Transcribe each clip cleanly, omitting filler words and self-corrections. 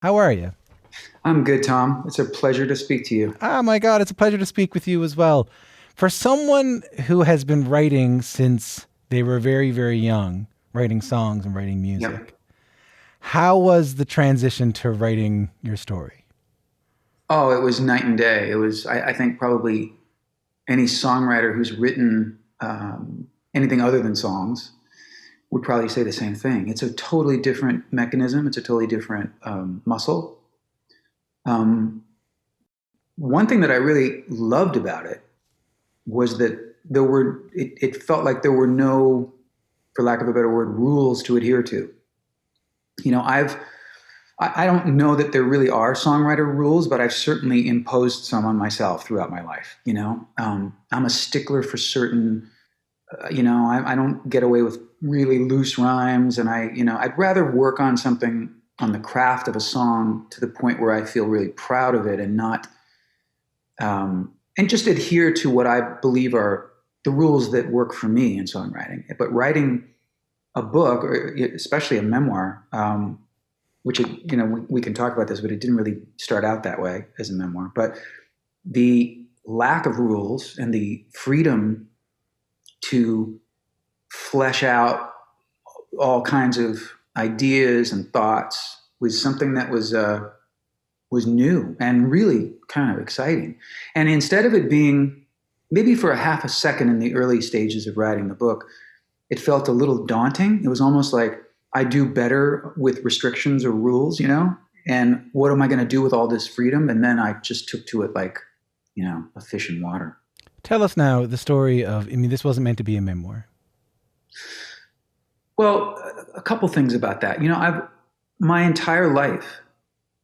How are you? I'm good, Tom. It's a pleasure to speak to you. Ah, my God, it's a pleasure to speak with you as well. For someone who has been writing since they were very, very young, writing songs and writing Yep. music, how was the transition to writing your story? Oh, it was night and day. I think, probably any songwriter who's written anything other than songs would probably say the same thing. It's a totally different mechanism, it's a totally different muscle. Um, One thing that I really loved about it was that it felt like there were no, for lack of a better word, rules to adhere to. You know, I don't know that there really are songwriter rules, but I've certainly imposed some on myself throughout my life. I'm a stickler for certain. I don't get away with really loose rhymes, and I'd rather work on something, on the craft of a song, to the point where I feel really proud of it, and not and just adhere to what I believe are the rules that work for me in songwriting. But writing a book, or especially a memoir, we can talk about this, but it didn't really start out that way as a memoir. But the lack of rules and the freedom to flesh out all kinds of ideas and thoughts was something that was new and really kind of exciting. And instead of it being, maybe for a half a second in the early stages of writing the book, it felt a little daunting. It was almost like I do better with restrictions or rules. And what am I going to do with all this freedom? And then I just took to it like, a fish in water. Tell us now the story of, I mean, this wasn't meant to be a memoir. Well, a couple things about that. I've my entire life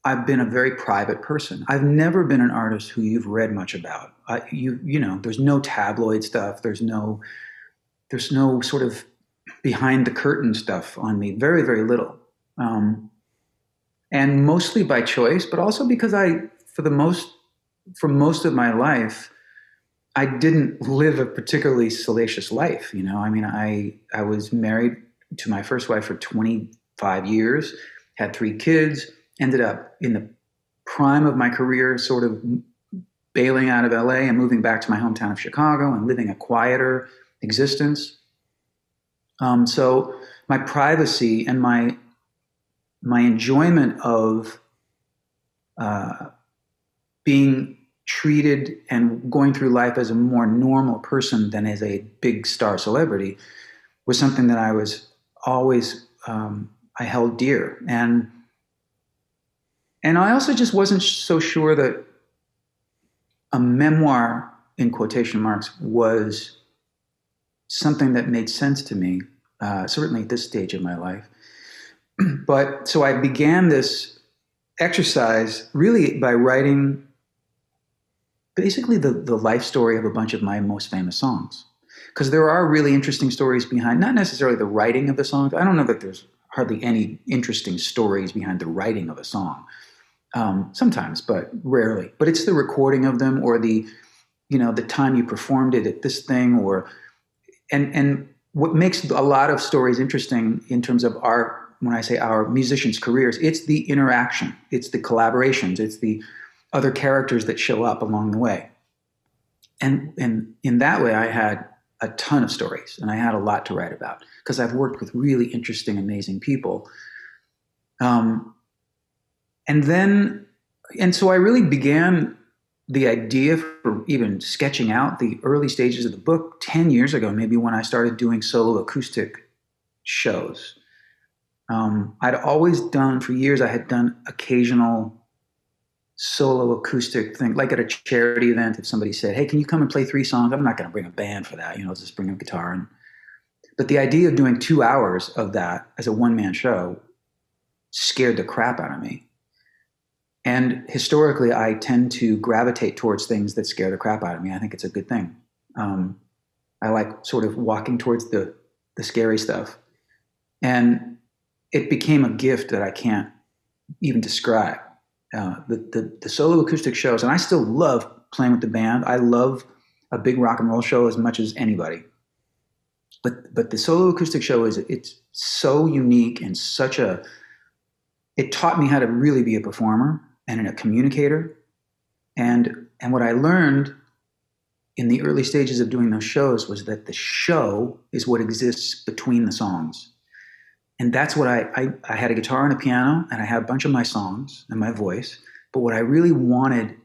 I've been a very private person. I've never been an artist who you've read much about. There's no tabloid stuff. There's no sort of behind the curtain stuff on me. Very, very little, and mostly by choice, but also because for most of my life, I didn't live a particularly salacious life. I mean, I was married to my first wife for 25 years, had three kids, ended up in the prime of my career, sort of bailing out of LA and moving back to my hometown of Chicago and living a quieter existence. So my privacy and my enjoyment of being treated and going through life as a more normal person than as a big star celebrity was something that I was always I held dear. And I also just wasn't so sure that a memoir, in quotation marks, was something that made sense to me, certainly at this stage of my life. But so I began this exercise really by writing basically the life story of a bunch of my most famous songs. Because there are really interesting stories behind, not necessarily the writing of the songs. I don't know that there's hardly any interesting stories behind the writing of a song. Sometimes, but rarely. But it's the recording of them, or the time you performed it at this thing, or and what makes a lot of stories interesting in terms of when I say our musicians' careers, it's the interaction, it's the collaborations, it's the other characters that show up along the way. And in that way, I had a ton of stories, and I had a lot to write about because I've worked with really interesting, amazing people. Um, and then, and so I really began the idea for even sketching out the early stages of the book 10 years ago, maybe, when I started doing solo acoustic shows. I'd always done, for years, I had done occasional solo acoustic thing, like at a charity event. If somebody said, "Hey, can you come and play three songs?" I'm not going to bring a band for that, just bring a guitar. But the idea of doing 2 hours of that as a one-man show scared the crap out of me. And historically, I tend to gravitate towards things that scare the crap out of me. I think it's a good thing. I like sort of walking towards the scary stuff. And it became a gift that I can't even describe. The solo acoustic shows, and I still love playing with the band. I love a big rock and roll show as much as anybody. But the solo acoustic show it's so unique and such it taught me how to really be a performer and a communicator. And what I learned in the early stages of doing those shows was that the show is what exists between the songs. And that's what I had a guitar and a piano, and I had a bunch of my songs and my voice. But what I really wanted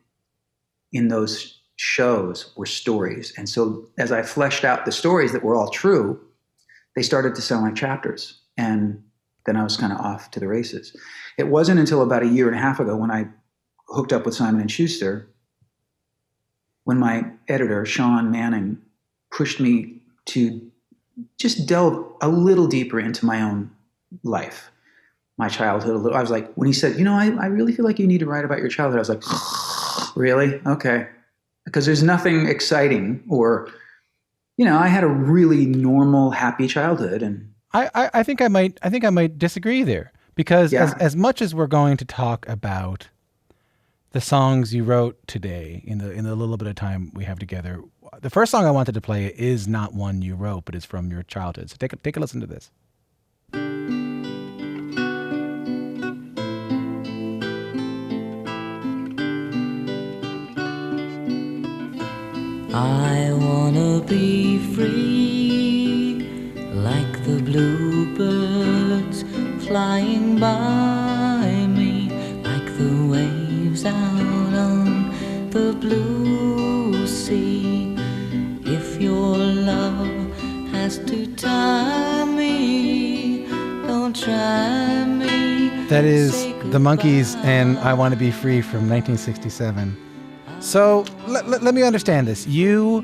in those shows were stories. And so as I fleshed out the stories that were all true, they started to sound like chapters. And then I was kind of off to the races. It wasn't until about a year and a half ago when I hooked up with Simon & Schuster, when my editor, Sean Manning, pushed me to just delve a little deeper into my own life, my childhood a little. I was like, when he said, I really feel like you need to write about your childhood, I was like, really? Okay. Because there's nothing exciting or, I had a really normal, happy childhood. And I think I might disagree there, because as much as we're going to talk about the songs you wrote today in the little bit of time we have together, the first song I wanted to play is not one you wrote, but is from your childhood. So take a listen to this. I wanna be free, like the bluebirds flying by me, like the waves out on the blue sea. If your love has to tie me, don't try me. That is the Monkees and I Want to Be Free from 1967. So let me understand this. You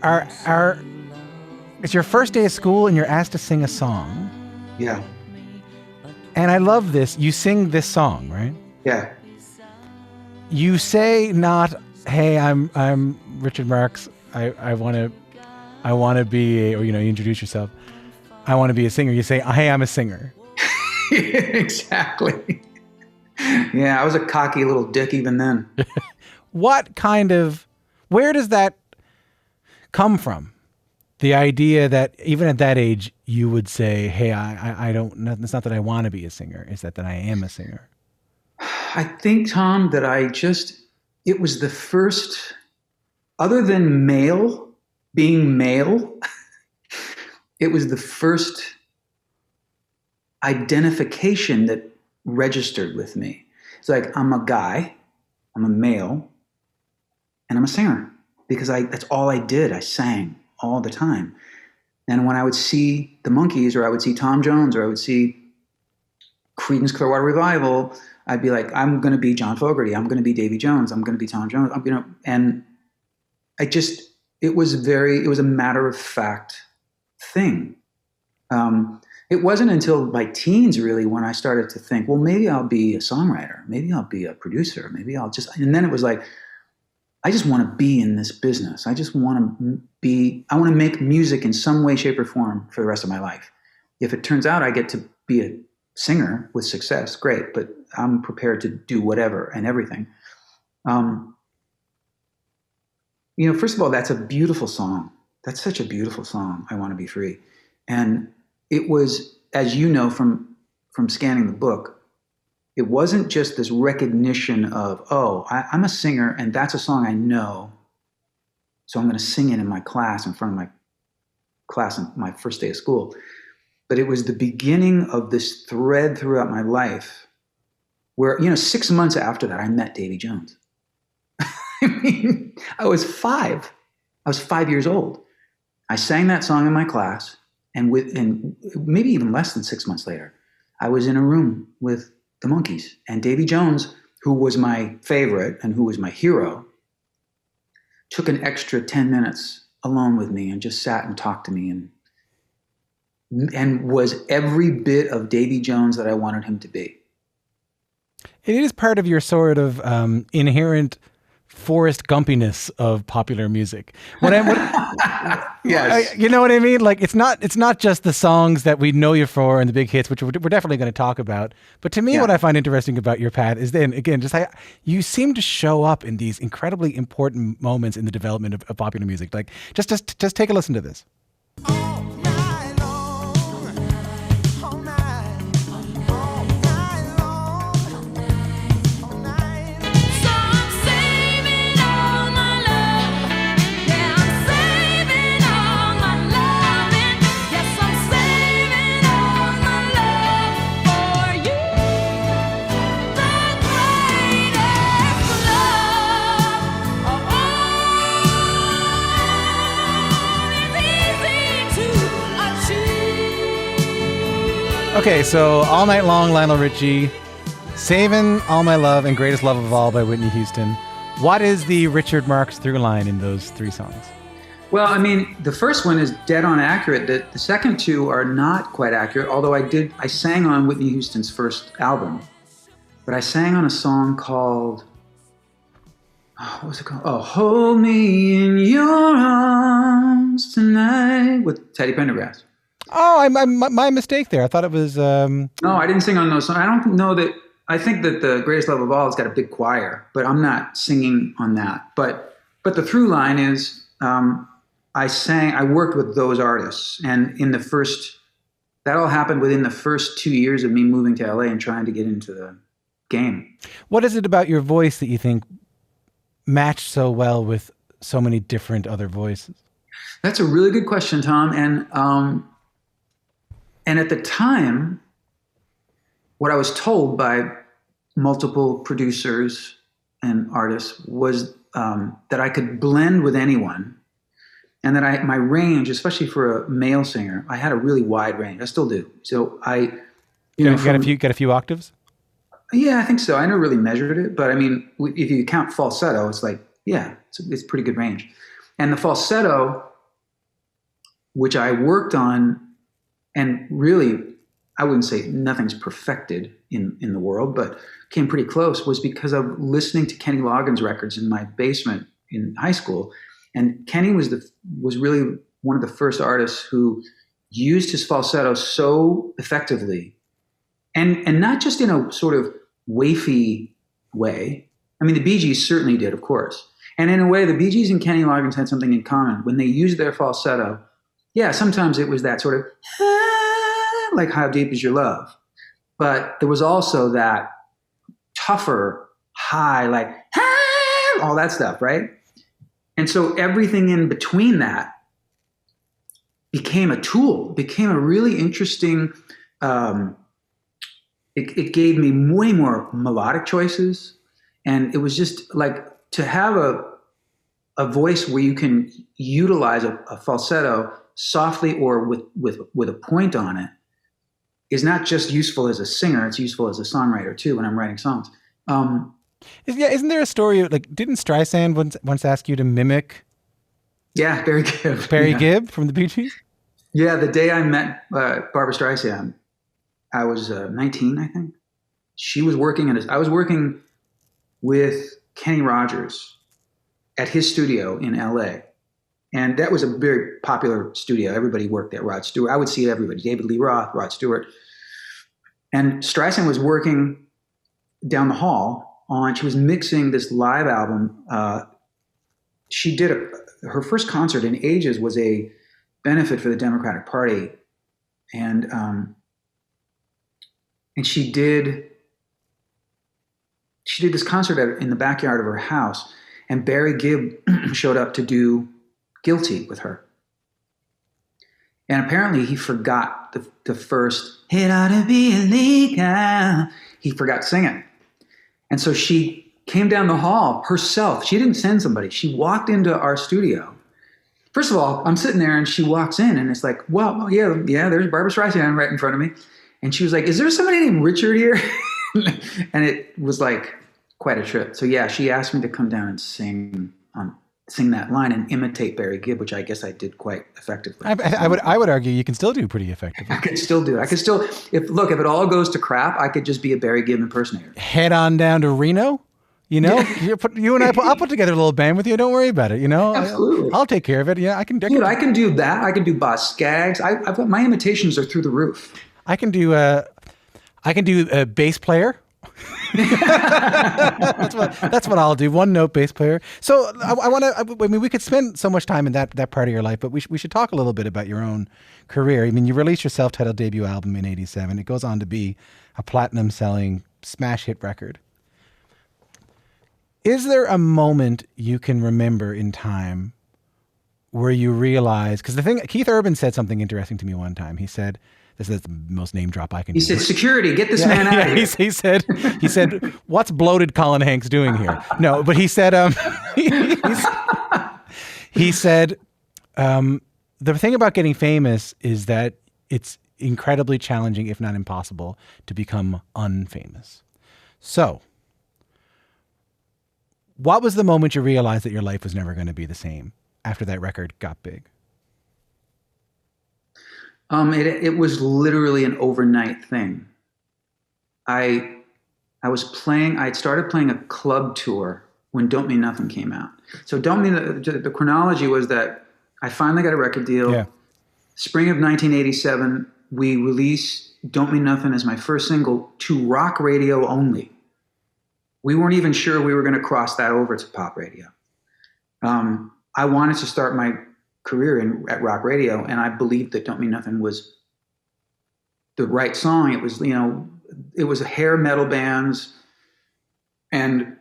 are it's your first day of school and you're asked to sing a song. Yeah. And I love this. You sing this song, right? Yeah. You say not, hey, I'm Richard Marx. I want to be or you introduce yourself. I want to be a singer. You say, hey, I'm a singer. Exactly. Yeah, I was a cocky little dick even then. Where does that come from? The idea that even at that age, you would say, hey, I don't, it's not that I want to be a singer. It's that I am a singer. I think, Tom, that it was the first, other than being male, it was the first identification that registered with me. It's like, I'm a guy, I'm a male, and I'm a singer, because that's all I did. I sang all the time. And when I would see the Monkees, or I would see Tom Jones, or I would see Creedence Clearwater Revival, I'd be like, I'm going to be John Fogerty. I'm going to be Davy Jones. I'm going to be Tom Jones. And it was a matter of fact thing. It wasn't until my teens, really, when I started to think, well, maybe I'll be a songwriter. Maybe I'll be a producer. And then it was like, I just want to be in this business. I want to make music in some way, shape, or form for the rest of my life. If it turns out I get to be a singer with success, great, but I'm prepared to do whatever and everything. First of all, that's a beautiful song. That's such a beautiful song, I Want to Be Free. And it was, as you know from scanning the book, it wasn't just this recognition of, I'm a singer and that's a song I know, so I'm going to sing it in my class, in front of my class on my first day of school. But it was the beginning of this thread throughout my life where, 6 months after that, I met Davy Jones. I mean, I was 5. I was 5 years old. I sang that song in my class, and maybe even less than 6 months later, I was in a room with the Monkees. And Davy Jones, who was my favorite and who was my hero, took an extra 10 minutes alone with me and just sat and talked to me and was every bit of Davy Jones that I wanted him to be. It is part of your sort of inherent Forrest Gumpiness of popular music. Yes. You know what I mean? Like it's not just the songs that we know you for and the big hits, which we're definitely going to talk about. But to me, what I find interesting about your path is then again, just how you seem to show up in these incredibly important moments in the development of popular music. Like just take a listen to this. All night long, all night Okay, so All Night Long, Lionel Richie, Savin', All My Love, and Greatest Love of All by Whitney Houston. What is the Richard Marx through line in those three songs? Well, I mean, the first one is dead on accurate. The second two are not quite accurate, although I sang on Whitney Houston's first album. But I sang on a song called, what was it called? Oh, Hold Me in Your Arms Tonight with Teddy Pendergrass. Oh, my mistake there. I thought it was... No, I didn't sing on those songs. I don't know that... I think that the Greatest Love of All has got a big choir, but I'm not singing on that. But the through line is I worked with those artists, and that all happened within the first 2 years of me moving to LA and trying to get into the game. What is it about your voice that you think matched so well with so many different other voices? That's a really good question, Tom. And at the time, what I was told by multiple producers and artists was that I could blend with anyone, and that my range, especially for a male singer, I had a really wide range. I still do. So got a few octaves? Yeah, I think so. I never really measured it, but I mean, if you count falsetto, it's like, yeah, it's pretty good range. And the falsetto, which I worked on, and really, I wouldn't say nothing's perfected in the world, but came pretty close, was because of listening to Kenny Loggins records in my basement in high school. And Kenny was really one of the first artists who used his falsetto so effectively, and not just in a sort of wafy way. I mean, the Bee Gees certainly did, of course. And in a way, the Bee Gees and Kenny Loggins had something in common. When they used their falsetto, yeah, sometimes it was that sort of, like How Deep Is Your Love? But there was also that tougher, high, like, all that stuff, right? And so everything in between that became a tool, became a really interesting, it gave me way more melodic choices. And it was just like to have a voice where you can utilize a falsetto softly or with a point on it is not just useful as a singer, it's useful as a songwriter too when I'm writing songs. Isn't there a story, like, didn't Streisand once ask you to mimic? Yeah, Barry Gibb. Barry Gibb from the Bee Gees? Yeah, the day I met Barbra Streisand, I was 19, I think. She was working I was working with Kenny Rogers at his studio in LA. And that was a very popular studio. Everybody worked there. Rod Stewart. I would see everybody. David Lee Roth, Rod Stewart. And Streisand was working down the hall she was mixing this live album. She did her first concert in ages was a benefit for the Democratic Party. And she did this concert in the backyard of her house. And Barry Gibb showed up to do Guilty with her. And apparently he forgot the first, it ought to be illegal. He forgot to sing it. And so she came down the hall herself. She didn't send somebody. She walked into our studio. First of all, I'm sitting there and she walks in and it's like, well, yeah, there's Barbra Streisand right in front of me. And she was like, is there somebody named Richard here? And it was like quite a trip. So yeah, she asked me to come down and sing that line and imitate Barry Gibb, which I guess I did quite effectively. I would argue you can still do pretty effectively. I could still do it. I could still, if it all goes to crap, I could just be a Barry Gibb impersonator. Head on down to Reno, you and I, I'll put together a little band with you. Don't worry about it. Absolutely. I'll take care of it. Yeah, I can do that. I can do Boss Skaggs. I've got, my imitations are through the roof. I can do a bass player. That's what I'll do. One note bass player. So I mean, we could spend so much time in that part of your life, but we should talk a little bit about your own career. I mean, you released your self-titled debut album in '87. It goes on to be a platinum-selling smash hit record. Is there a moment you can remember in time where you realize, because Keith Urban said something interesting to me one time. He said, this is the most name drop I can do. He said, security, get this man out of here. He said, what's bloated Colin Hanks doing here? No, but he said, he said, the thing about getting famous is that incredibly challenging, if not impossible, to become unfamous. So, what was the moment you realized that your life was never going to be the same after that record got big? It was literally an overnight thing. I had started playing a club tour when Don't Mean Nothing came out. So the chronology was that I finally got a record deal. Yeah. Spring of 1987, we released Don't Mean Nothing as my first single to rock radio only. We weren't even sure we were going to cross that over to pop radio. I wanted to start my career at rock radio, and I believed that Don't Mean Nothing was the right song. It was, it was hair metal bands and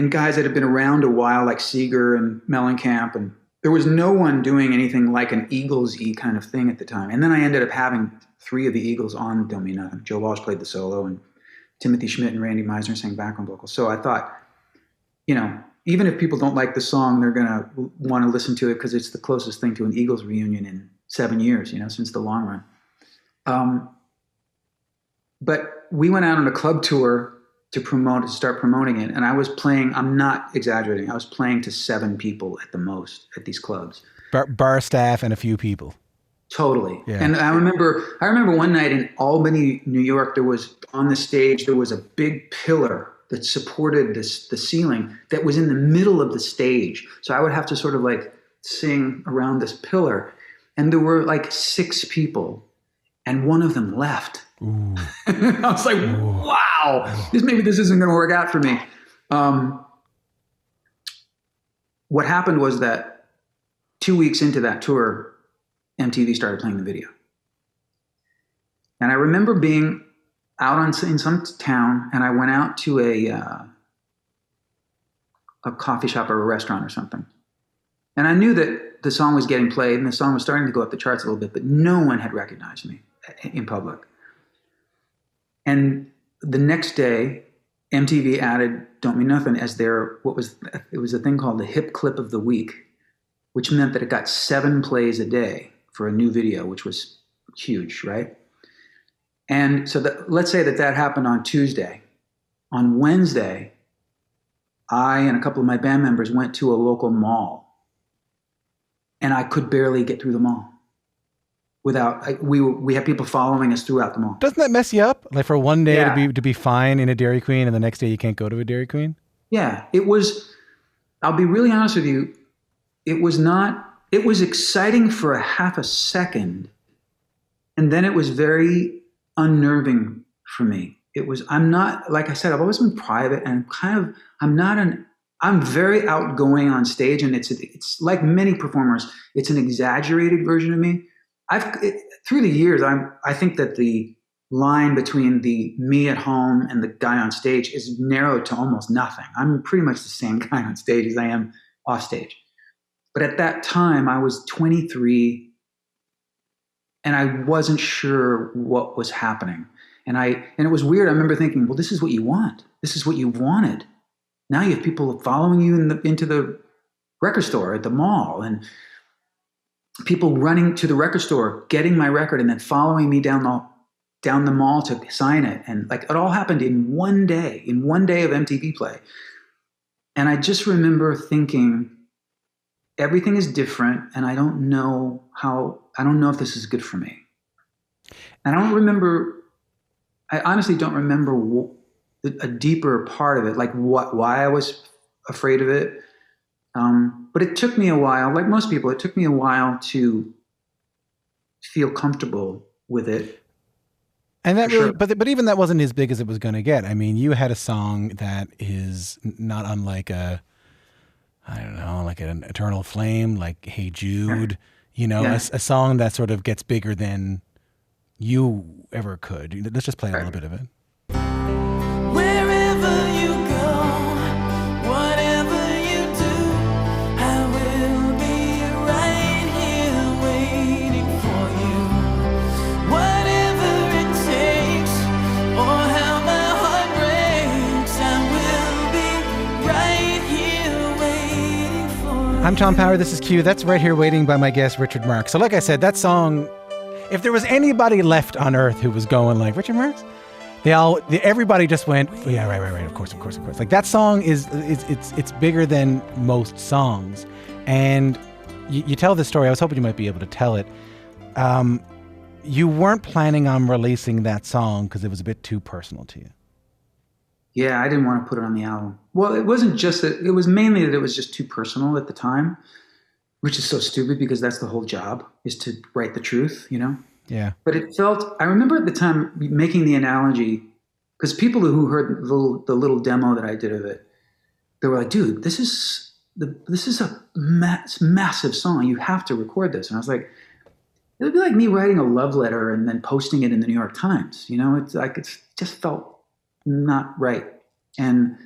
guys that had been around a while, like Seeger and Mellencamp, and there was no one doing anything like an Eagles-y kind of thing at the time. And then I ended up having 3 of the Eagles on Don't Mean Nothing. Joe Walsh played the solo, and Timothy Schmidt and Randy Meisner sang background vocals. So I thought, even if people don't like the song, they're going to want to listen to it because it's the closest thing to an Eagles reunion in 7 years, since the long run. But we went out on a club tour to start promoting it. And I was playing, I'm not exaggerating, I was playing to 7 people at the most at these clubs. Bar staff and a few people. Totally. Yeah. And I remember one night in Albany, New York, on the stage, there was a big pillar that supported the ceiling that was in the middle of the stage. So I would have to sort of like sing around this pillar. And there were like 6 people, and one of them left. Ooh. I was like, wow, maybe this isn't going to work out for me. What happened was that 2 weeks into that tour, MTV started playing the video. And I remember being out in some town, and I went out to a coffee shop or a restaurant or something. And I knew that the song was getting played, and the song was starting to go up the charts a little bit, but no one had recognized me in public. And the next day, MTV added Don't Mean Nothing as it was a thing called the Hip Clip of the Week, which meant that it got 7 plays a day for a new video, which was huge, right? And so let's say that happened on Tuesday. On Wednesday, I and a couple of my band members went to a local mall, and I could barely get through the mall. We had people following us throughout the mall. Doesn't that mess you up? Like for one day to be fine in a Dairy Queen, and the next day you can't go to a Dairy Queen? Yeah, it was. I'll be really honest with you. It was exciting for a half a second, and then it was very unnerving for me. I'm not, like I said, I've always been private, and I'm very outgoing on stage, and it's like many performers, it's an exaggerated version of me. Through the years, I think that the line between the me at home and the guy on stage is narrowed to almost nothing. I'm pretty much the same guy on stage as I am off stage. But at that time, I was 23, and I wasn't sure what was happening. And it was weird. I remember thinking, well, this is what you want. This is what you wanted. Now you have people following you into the record store at the mall, and people running to the record store, getting my record, and then following me down the mall to sign it. And like it all happened in one day of MTV play. And I just remember thinking, everything is different, and I don't know if this is good for me. And I honestly don't remember a deeper part of it, like why I was afraid of it. But it took me a while, like most people, it took me a while to feel comfortable with it. And that really, but even that wasn't as big as it was going to get. I mean, you had a song that is not unlike an Eternal Flame, like Hey Jude, a song that sort of gets bigger than you ever could. Let's just play a little bit of it. Wherever you go, whatever you do, I will be right here waiting for you. Whatever it takes, or how my heart breaks, I will be right here waiting for you. I'm Tom Power. This is Q. That's Right Here Waiting by my guest, Richard Marx. So like I said, that song, if there was anybody left on Earth who was going like Richard Marx, everybody just went, yeah, right, of course. Like that song it's bigger than most songs. And you tell this story. I was hoping you might be able to tell it. You weren't planning on releasing that song because it was a bit too personal to you. Yeah, I didn't want to put it on the album. Well, it wasn't just that. It was mainly that it was just too personal at the time, which is so stupid because that's the whole job, is to write the truth, you know? Yeah. But I remember at the time making the analogy, because people who heard the little demo that I did of it, they were like, dude, this is a massive song. You have to record this. And I was like, it would be like me writing a love letter and then posting it in the New York Times. You know, it's like, it just felt not right. And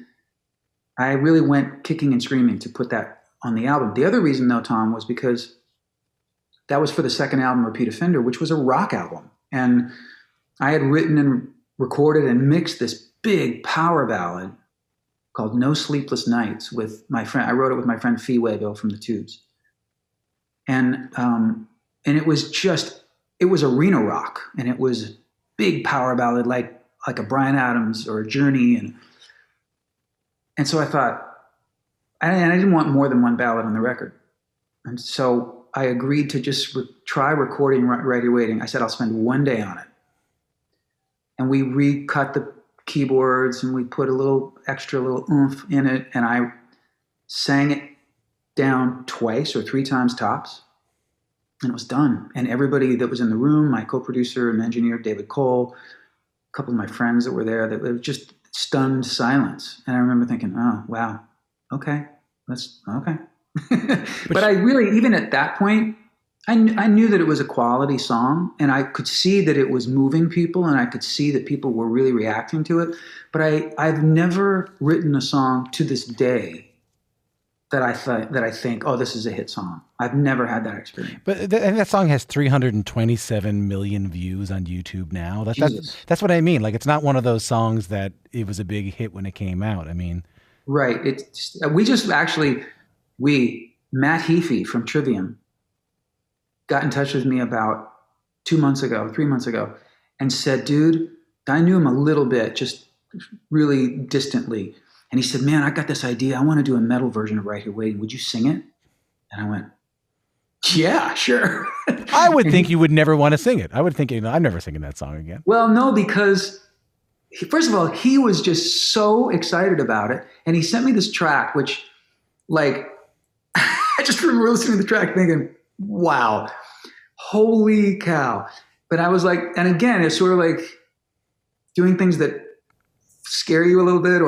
I really went kicking and screaming to put that on the album. The other reason though, Tom, was because that was for the second album, Repeat Offender, which was a rock album. And I had written and recorded and mixed this big power ballad called No Sleepless Nights with my friend. I wrote it with my friend Fee Waybill from the Tubes. And it was arena rock, and it was big power ballad like a Bryan Adams or a Journey. And so I thought, I didn't want more than one ballad on the record. And so I agreed to just try recording Right Here Waiting. I said, I'll spend one day on it. And we recut the keyboards and we put a little extra little oomph in it. And I sang it down twice or three times tops. And it was done. And everybody that was in the room, my co-producer and engineer, David Cole, a couple of my friends that were there, it was just stunned silence. And I remember thinking, oh, wow, okay, that's okay. But I really, even at that point, I knew that it was a quality song, and I could see that it was moving people, and I could see that people were really reacting to it. But I've never written a song to this day that I think, oh, this is a hit song. I've never had that experience. But and that song has 327 million views on YouTube now. That's what I mean. Like, it's not one of those songs that it was a big hit when it came out. I mean, right. Matt Heafy from Trivium got in touch with me about 3 months ago, and said, dude, I knew him a little bit, just really distantly. And he said, man, I got this idea. I want to do a metal version of Right Here Waiting. Would you sing it? And I went, yeah, sure. I would think you would never want to sing it. I would think, I'm never singing that song again. Well, no, because first of all, he was just so excited about it. And he sent me this track, which like, I just remember listening to the track thinking, wow, holy cow. But I was like, and again, it's sort of like doing things that scare you a little bit,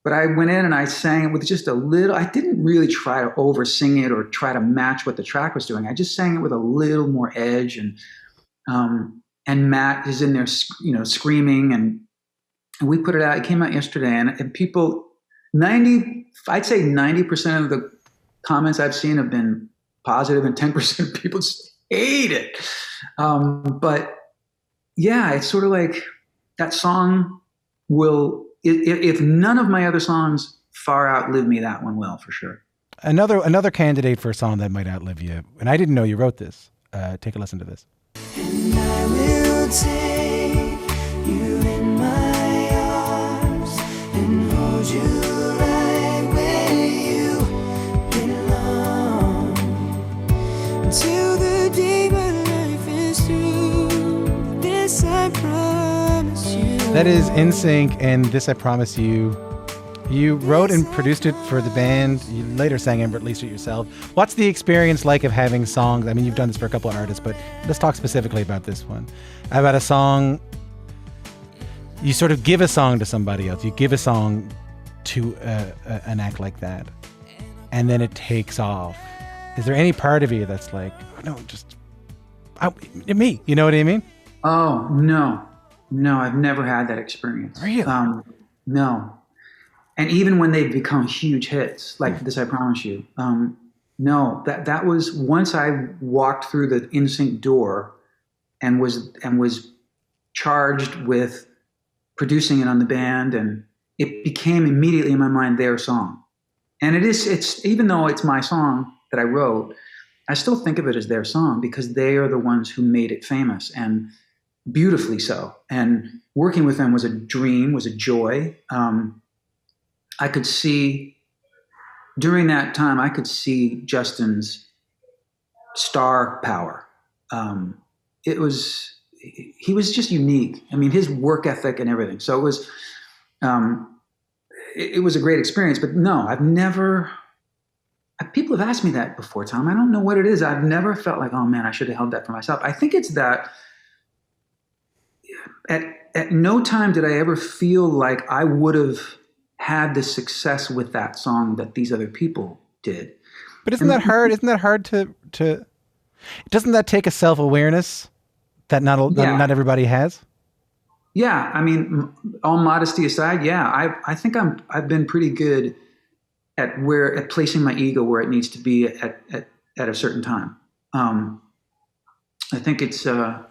but I went in and I sang it with just a little, I didn't really try to over sing it or try to match what the track was doing. I just sang it with a little more edge, and Matt is in there, screaming, and we put it out. It came out yesterday, and people, I'd say 90% of the comments I've seen have been positive, and 10% of people just hate it. But yeah, it's sort of like that song will, if none of my other songs far outlive me, that one will for sure. Another candidate for a song that might outlive you, and I didn't know you wrote this. Take a listen to this. And I will take you in my arms and hold you right where you belong until the day my life is through. This I promise you. That is NSYNC, and This I Promise You. You wrote and produced it for the band. You later sang and released it yourself. What's the experience like of having songs? I mean, you've done this for a couple of artists, but let's talk specifically about this one. About a song, you sort of give a song to somebody else. You give a song to an act like that, and then it takes off. Is there any part of you that's like, oh, no, just me? You know what I mean? Oh, no. No, I've never had that experience. Really? No. And even when they've become huge hits, like This I Promise You, no, that was once I walked through the NSYNC door and was charged with producing it on the band, and it became immediately in my mind their song. And it's even though it's my song that I wrote, I still think of it as their song because they are the ones who made it famous, and beautifully so. And working with them was a dream, was a joy. I could see, during that time, I could see Justin's star power. He was just unique. I mean, his work ethic and everything. So it was a great experience. But no, people have asked me that before, Tom. I don't know what it is. I've never felt like, oh man, I should have held that for myself. I think it's that at no time did I ever feel like I would have had the success with that song that these other people did. But isn't that hard? Isn't that hard to doesn't that take a self-awareness that not everybody has? Yeah. I mean, all modesty aside, yeah, I think I've been pretty good at placing my ego where it needs to be at a certain time. I think it's not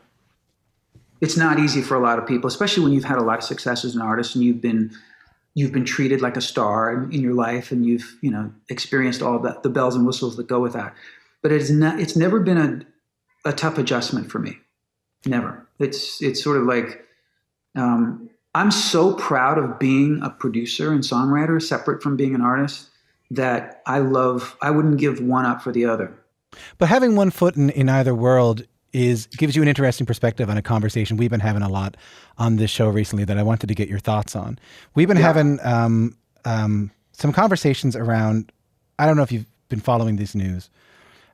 easy for a lot of people, especially when you've had a lot of success as an artist and you've been treated like a star in your life, and you've experienced all the bells and whistles that go with that. But it's never been a tough adjustment for me. Never. It's sort of like I'm so proud of being a producer and songwriter, separate from being an artist, that I wouldn't give one up for the other. But having one foot in either world gives you an interesting perspective on a conversation we've been having a lot on this show recently that I wanted to get your thoughts on. We've been having some conversations around, I don't know if you've been following this news,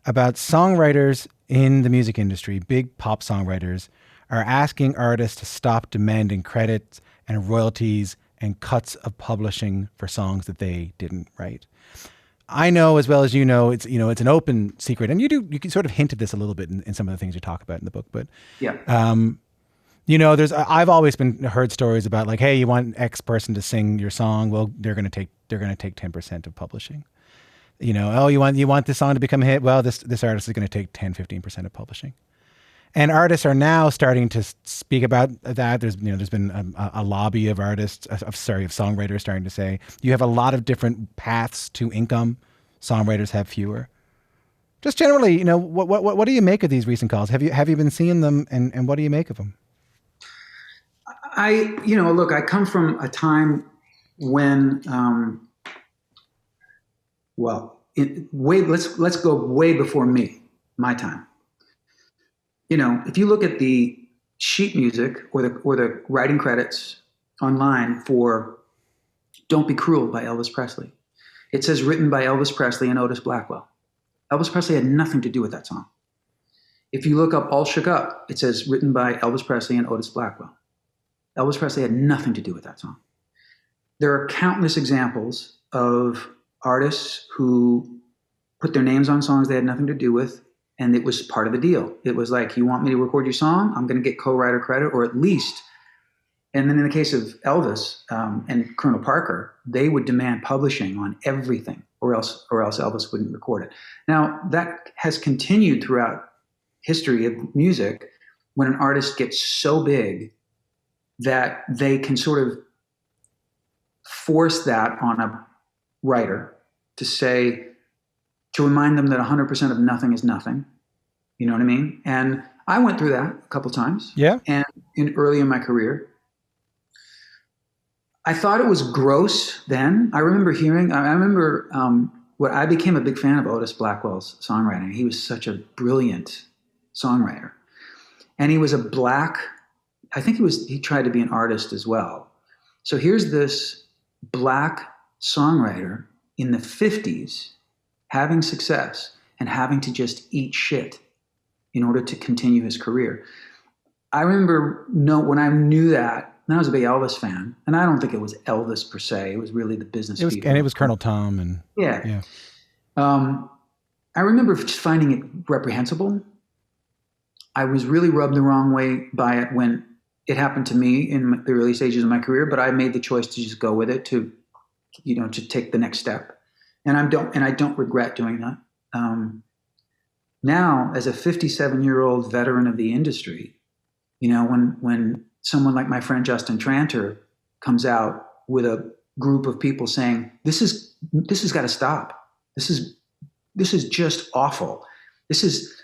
about songwriters in the music industry, big pop songwriters, are asking artists to stop demanding credits and royalties and cuts of publishing for songs that they didn't write. I know as well as it's an open secret, and you can sort of hint at this a little bit in some of the things you talk about in the book, but yeah. I've always heard stories about like, hey, you want X person to sing your song, well, they're going to take 10% of publishing. You want this song to become a hit, well, this artist is going to take 10-15% of publishing. And artists are now starting to speak about that. There's been a lobby of songwriters starting to say you have a lot of different paths to income. Songwriters have fewer. Just generally, what do you make of these recent calls? Have you been seeing them, and what do you make of them? Look, I come from a time when, let's go way before my time. If you look at the sheet music or the writing credits online for "Don't Be Cruel" by Elvis Presley, it says written by Elvis Presley and Otis Blackwell. Elvis Presley had nothing to do with that song. If you look up "All Shook Up," it says written by Elvis Presley and Otis Blackwell. Elvis Presley had nothing to do with that song. There are countless examples of artists who put their names on songs they had nothing to do with, and it was part of the deal. It was like, you want me to record your song? I'm going to get co-writer credit, or at least. And then in the case of Elvis and Colonel Parker, they would demand publishing on everything, or else Elvis wouldn't record it. Now, that has continued throughout history of music, when an artist gets so big that they can sort of force that on a writer to remind them that 100% of nothing is nothing. You know what I mean? And I went through that a couple times. Yeah. And early in my career, I thought it was gross then. I remember I became a big fan of Otis Blackwell's songwriting. He was such a brilliant songwriter. And he was he tried to be an artist as well. So here's this black songwriter in the 50s having success and having to just eat shit in order to continue his career. I remember when I knew that, and I was a big Elvis fan, and I don't think it was Elvis per se. It was really the business people. And it was Colonel Tom. And yeah. I remember just finding it reprehensible. I was really rubbed the wrong way by it when it happened to me in the early stages of my career, but I made the choice to just go with it, to take the next step. And I don't regret doing that. Now, as a 57-year-old veteran of the industry, when someone like my friend Justin Tranter comes out with a group of people saying, this has got to stop. This is just awful. This is,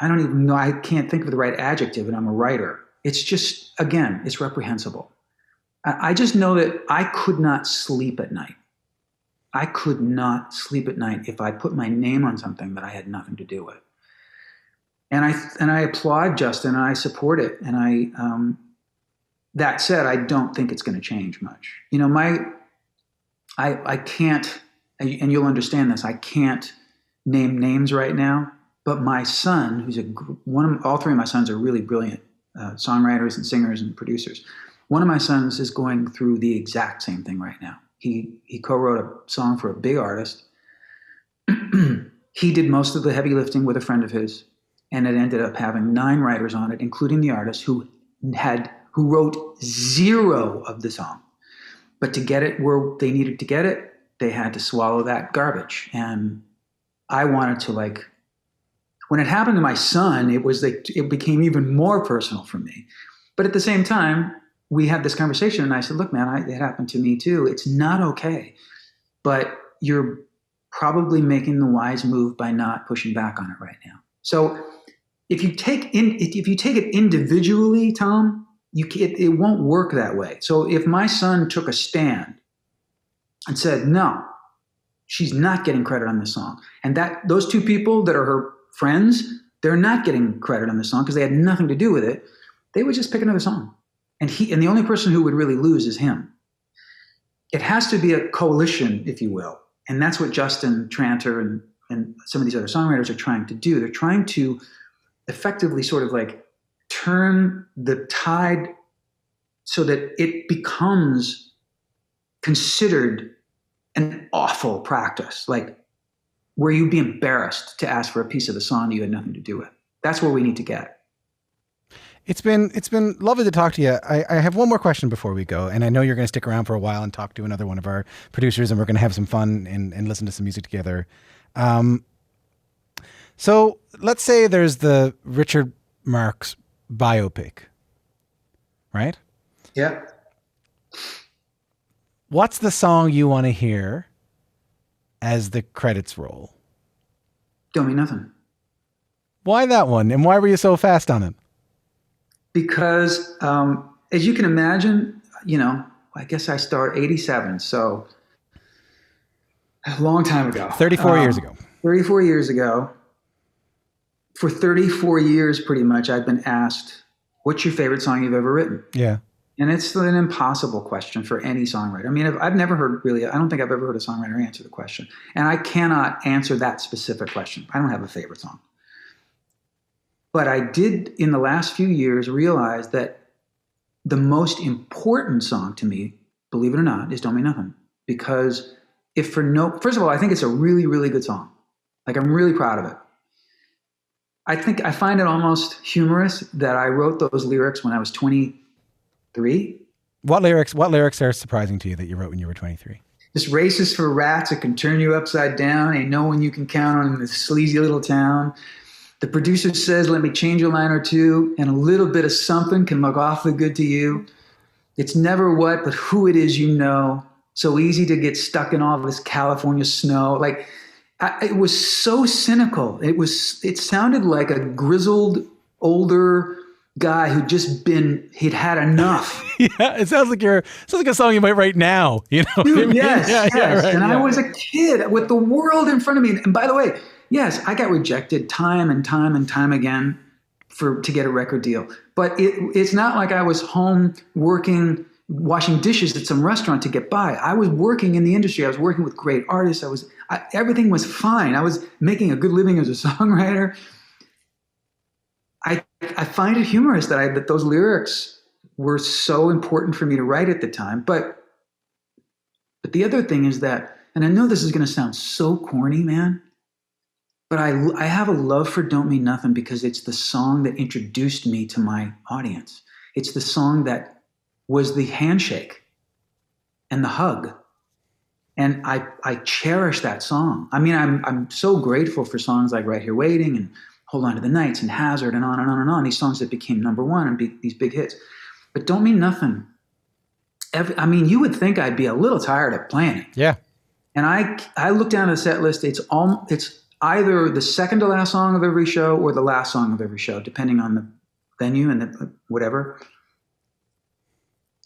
I don't even know, I can't think of the right adjective, and I'm a writer. It's just, again, it's reprehensible. I just know that I could not sleep at night. I could not sleep at night if I put my name on something that I had nothing to do with. And I applaud Justin, and I support it. And that said, I don't think it's going to change much. You know, I can't, and you'll understand this, I can't name names right now, but my son, who's all three of my sons are really brilliant songwriters and singers and producers. One of my sons is going through the exact same thing right now. He co-wrote a song for a big artist. He did most of the heavy lifting with a friend of his, and it ended up having 9 writers on it, including the artist who wrote 0 of the song. But to get it where they needed to get it, they had to swallow that garbage. And I wanted to, like, when it happened to my son, it became even more personal for me. But at the same time, we had this conversation, and I said, look, man, it happened to me too. It's not okay. But you're probably making the wise move by not pushing back on it right now. So if you take it individually, Tom, it won't work that way. So if my son took a stand and said, no, she's not getting credit on this song, and those 2 people that are her friends, they're not getting credit on this song because they had nothing to do with it, they would just pick another song. And the only person who would really lose is him. It has to be a coalition, if you will. And that's what Justin Tranter and some of these other songwriters are trying to do. They're trying to effectively sort of like turn the tide so that it becomes considered an awful practice, like where you'd be embarrassed to ask for a piece of the song you had nothing to do with. That's where we need to get. It's been lovely to talk to you. I have one more question before we go, and I know you're going to stick around for a while and talk to another one of our producers, and we're going to have some fun and listen to some music together. So let's say there's the Richard Marx biopic, right? Yeah. What's the song you want to hear as the credits roll? Don't Mean Nothing. Why that one? And why were you so fast on it? Because as you can imagine, you know, I guess I started 87, so a long time ago. 34 years ago. 34 years ago. For 34 years, pretty much, I've been asked, what's your favorite song you've ever written? Yeah. And it's an impossible question for any songwriter. I mean, I've never heard really, I don't think I've ever heard a songwriter answer the question. And I cannot answer that specific question. I don't have a favorite song. But I did, in the last few years, realize that the most important song to me, believe it or not, is Don't Mean Nothing. Because first of all, I think it's a really, really good song. Like, I'm really proud of it. I find it almost humorous that I wrote those lyrics when I was 23. What lyrics are surprising to you that you wrote when you were 23? This race is for rats, it can turn you upside down. Ain't no one you can count on in this sleazy little town. The producer says, let me change a line or two, and a little bit of something can look awfully good to you. It's never what, but who it is you know. So easy to get stuck in all this California snow. Like, it was so cynical. It sounded like a grizzled, older guy he'd had enough. Yeah, it sounds like a song you might write now. You know, dude, what I mean? Yes. Right, and I was a kid with the world in front of me. And by the way, yes, I got rejected time and time and time again to get a record deal. But it's not like I was home working, washing dishes at some restaurant to get by. I was working in the industry. I was working with great artists. Everything was fine. I was making a good living as a songwriter. I find it humorous that those lyrics were so important for me to write at the time. But the other thing is that, and I know this is going to sound so corny, man, but I have a love for Don't Mean Nothing because it's the song that introduced me to my audience. It's the song that was the handshake and the hug. And I cherish that song. I mean, I'm so grateful for songs like Right Here Waiting and Hold On to the Nights and Hazard and on and on and on. These songs that became number one and these big hits. But Don't Mean Nothing. I mean, you would think I'd be a little tired of playing it. Yeah. And I look down at the set list. It's either the second to last song of every show or the last song of every show, depending on the venue and whatever.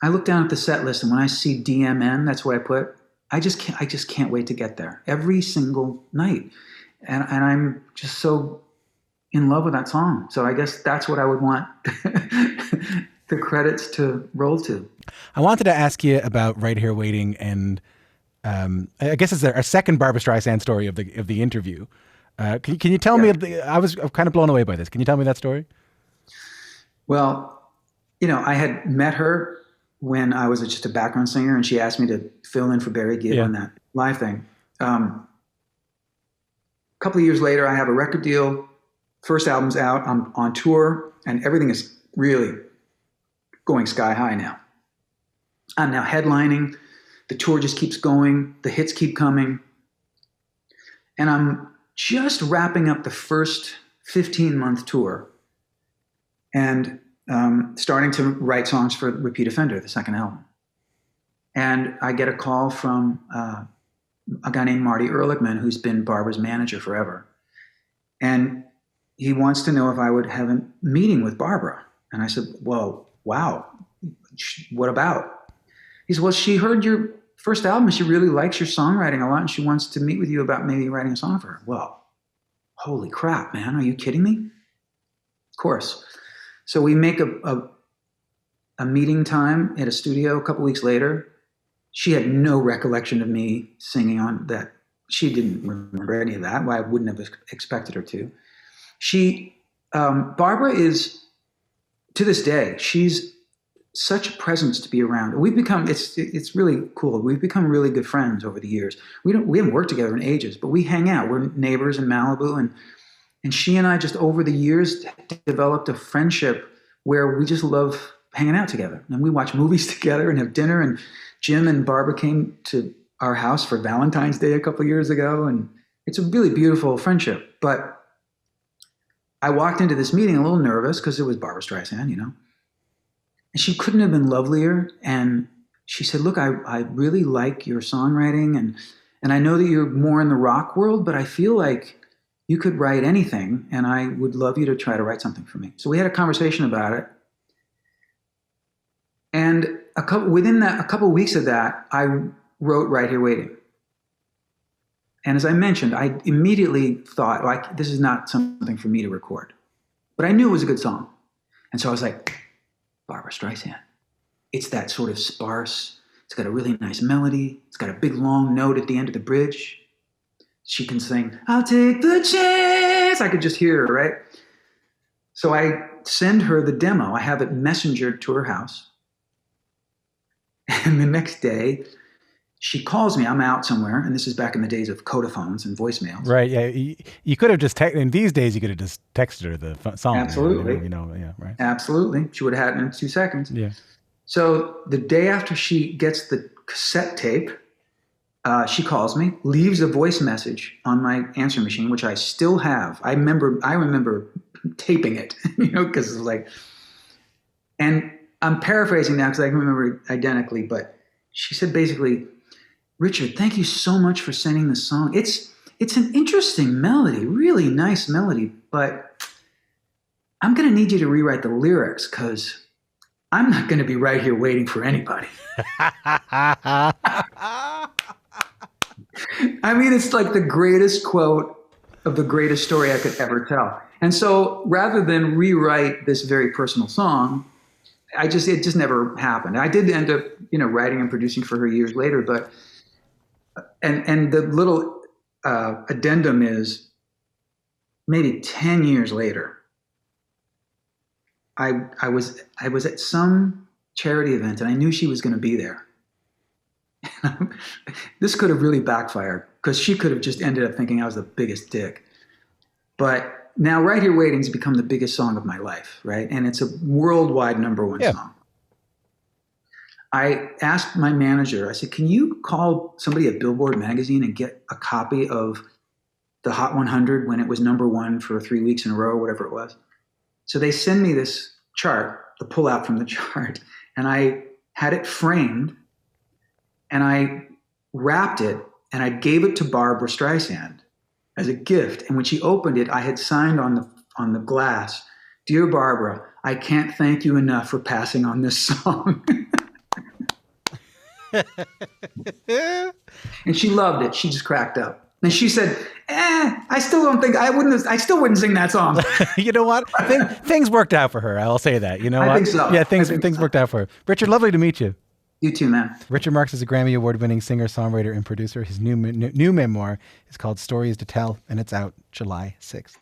I look down at the set list, and when I see DMN, that's what I put. I just can't wait to get there every single night, and I'm just so in love with that song. So I guess that's what I would want the credits to roll to. I wanted to ask you about Right Here Waiting, and I guess it's our second Barbra Streisand story of the interview. Can you tell me? I was kind of blown away by this. Can you tell me that story? Well, I had met her when I was just a background singer, and she asked me to fill in for Barry Gibb on that live thing. A couple of years later, I have a record deal. First album's out. I'm on tour, and everything is really going sky high now. I'm now headlining. The tour just keeps going. The hits keep coming. And I'm just wrapping up the first 15-month tour and starting to write songs for Repeat Offender, the second album. And I get a call from a guy named Marty Ehrlichman, who's been Barbara's manager forever. And he wants to know if I would have a meeting with Barbara. And I said, well, wow, what about? He said, well, she heard your first album and she really likes your songwriting a lot and she wants to meet with you about maybe writing a song for her. Well, holy crap, man, are you kidding me? Of course. So we make a meeting time at a studio a couple weeks later. She had no recollection of me singing on that. She didn't remember any of that. Well, I wouldn't have expected her to. Barbara is, to this day, she's such a presence to be around. We've become, it's really cool. We've become really good friends over the years. We haven't worked together in ages, but we hang out. We're neighbors in Malibu, and she and I just over the years developed a friendship where we just love hanging out together. And we watch movies together and have dinner. And Jim and Barbara came to our house for Valentine's Day a couple of years ago. And it's a really beautiful friendship. But I walked into this meeting a little nervous because it was Barbra Streisand, And she couldn't have been lovelier. And she said, look, I really like your songwriting. And I know that you're more in the rock world, but I feel like you could write anything, and I would love you to try to write something for me. So we had a conversation about it. And within a couple of weeks of that, I wrote Right Here Waiting. And as I mentioned, I immediately thought, like, this is not something for me to record. But I knew it was a good song. And so I was like, Barbra Streisand. It's that sort of sparse. It's got a really nice melody. It's got a big long note at the end of the bridge. She can sing, I'll take the chance. I could just hear her, right? So I send her the demo. I have it messengered to her house. And the next day, she calls me. I'm out somewhere, and this is back in the days of codaphones and voicemails. Right, yeah. You could have just, in these days, you could have just texted her the song. Absolutely. Yeah, right. Absolutely. She would have had it in 2 seconds. Yeah. So the day after she gets the cassette tape, she calls me, leaves a voice message on my answering machine, which I still have. I remember taping it, because it was like, and I'm paraphrasing now because I can remember it identically, but she said basically, Richard, thank you so much for sending the song. It's an interesting melody, really nice melody, but I'm going to need you to rewrite the lyrics because I'm not going to be right here waiting for anybody. I mean, it's like the greatest quote of the greatest story I could ever tell. And so rather than rewrite this very personal song, it just never happened. I did end up, writing and producing for her years later, but, and the little addendum is maybe 10 years later, I was at some charity event and I knew she was going to be there. This could have really backfired because she could have just ended up thinking I was the biggest dick. But now Right Here Waiting's become the biggest song of my life, right? And it's a worldwide #1 song. I asked my manager, I said, can you call somebody at Billboard magazine and get a copy of the Hot 100 when it was #1 for 3 weeks in a row, whatever it was? So they send me this chart, the pullout from the chart, and I had it framed and I wrapped it and I gave it to Barbra Streisand as a gift. And when she opened it, I had signed on the glass, "Dear Barbara, I can't thank you enough for passing on this song." And she loved it. She just cracked up. And she said, I still wouldn't sing that song. You know what? Things worked out for her. I'll say that. You know what? I think so. Yeah, things worked out for her. Richard, lovely to meet you. You too, man. Richard Marx is a Grammy Award-winning singer, songwriter, and producer. His new memoir is called Stories to Tell, and it's out July 6th.